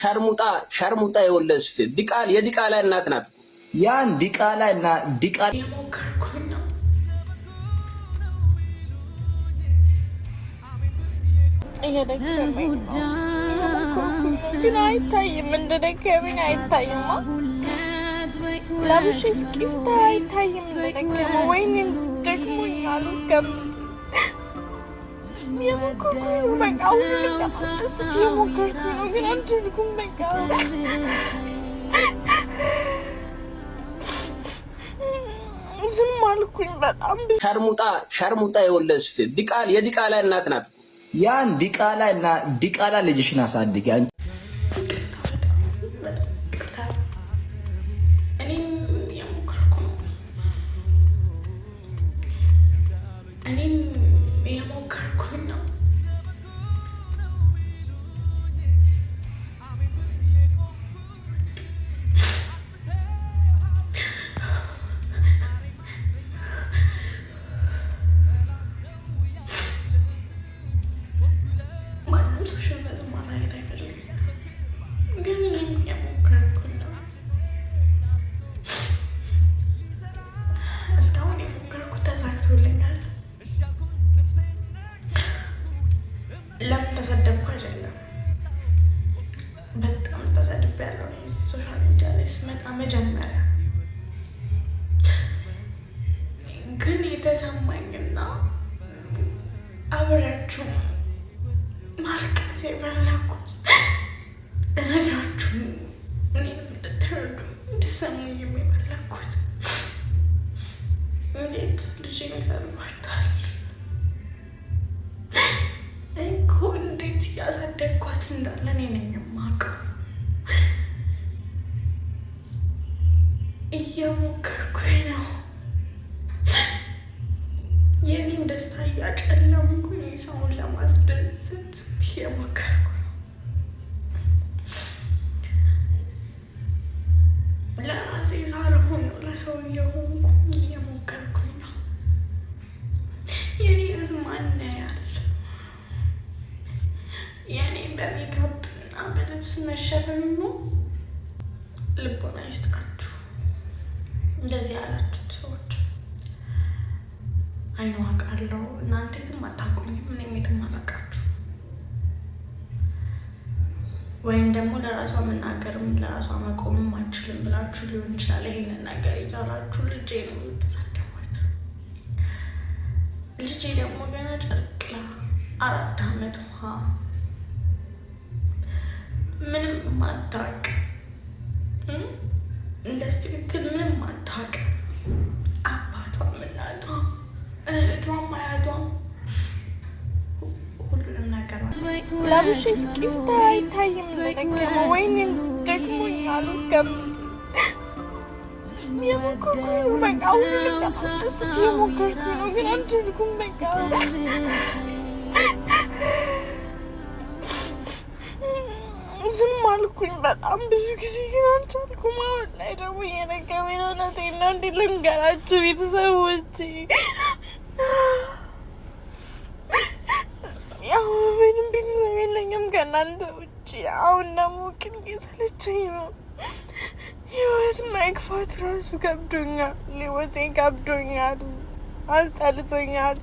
ሸርሙጣ የወለደች ሴት የዲቃላ እናት ናት። ያን ዲቃላ እና ዲቃላ የሞከርኩኝ ነው። እየደከመኝ ግን አይታይም፣ እንደደከመኝ አይታይማ። ለብሼ እስኪስታ አይታይም እንደደከመ። ወይኔ ደክሞኛል እስከምል የሞከርኩኝ ነው። በቃ ሁሉ አስደስት የሞከርኩኝ ነው፣ ግን አልቻልኩም። በቃ ዝም አልኩኝ። በጣም ሸርሙጣ የወለደች ሴት የዲቃላ እናት ናት። ያን ዲቃላ እና ዲቃላ ልጅሽን አሳድጊ። እኔም የሞከርኩኝ ነው። ማንም ሰው ሽንፈት ማሳየት አይፈልግም፣ ግን እኔም የሞከርኩኝ ነው። እስካሁን የሞከርኩት ተሳክቶልኛል። ለምን ተሰደብኩ አይደለም፣ በጣም ተሰድቤያለሁ። ሶሻል ሚዲያ ላይ ስመጣ መጀመሪያ ግን የተሰማኝና አብሬያችሁ ማልቀስ የፈለኩት እነግራችሁ እኔንም እንድትረዱ እንድትሰሙኝ የፈለኩት እንዴት ልጄን ይሰልባታል እኮ እንዴት እያሳደግኳት እንዳለ እኔ ነኝ የማውቀው። እየሞከርኩኝ ነው። የኔን ደስታ እያጨለምኩኝ ሰውን ለማስደሰት እየሞከርኩ ነው። ለራሴ ሳልሆን ነው ለሰው እየሆንኩኝ እየሞከርኩኝ ነው። የኔ ህዝብ ማን ያያል? የኔ በሜካፕ እና በልብስ መሸፈን ነው። ልቦና ይስጥቃችሁ እንደዚህ ያላችሁት ሰዎች። አይኑ አውቃለሁ፣ እናንተ የትም አታውቁኝም፣ እኔም የትም አላውቃችሁ። ወይም ደግሞ ለራሷ መናገርም ለራሷ መቆምም አችልም ብላችሁ ሊሆን ይችላል ይሄንን ነገር እያላችሁ ልጄ ነው የምትሳደቧት። ልጄ ደግሞ ገና ጨርቅላ 4 ዓመት ምንም ማታውቅ እንደዚህ ትክክል ምንም ማታውቅ አባቷም እናቷም እህቷም አያቷም ሁሉንም ነገር ለብሼ እስኪስታ አይታይም እንደደከመ። ወይኔ ደክሞኛል እስከምል የሞከርኩኝ ነው። በቃ ሁሉ አስደስት የሞከርኩኝ ነው፣ ግን አልቻልኩም። በቃ ዝም አልኩኝ በጣም ብዙ ጊዜ፣ ግን አልቻልኩም። አሁን ላይ ደግሞ እየደከመኝ ነው። እውነቴን ነው። እንዴት ልንገራችሁ ቤተሰቦቼ? ያው ምንም ቤተሰብ የለኝም ከእናንተ ውጭ። አሁን ደግሞ ግን እየሰለቸኝ ነው። ህይወት መግፋት ራሱ ከብዶኛል። ህይወቴ ከብዶኛል፣ አስጠልቶኛል።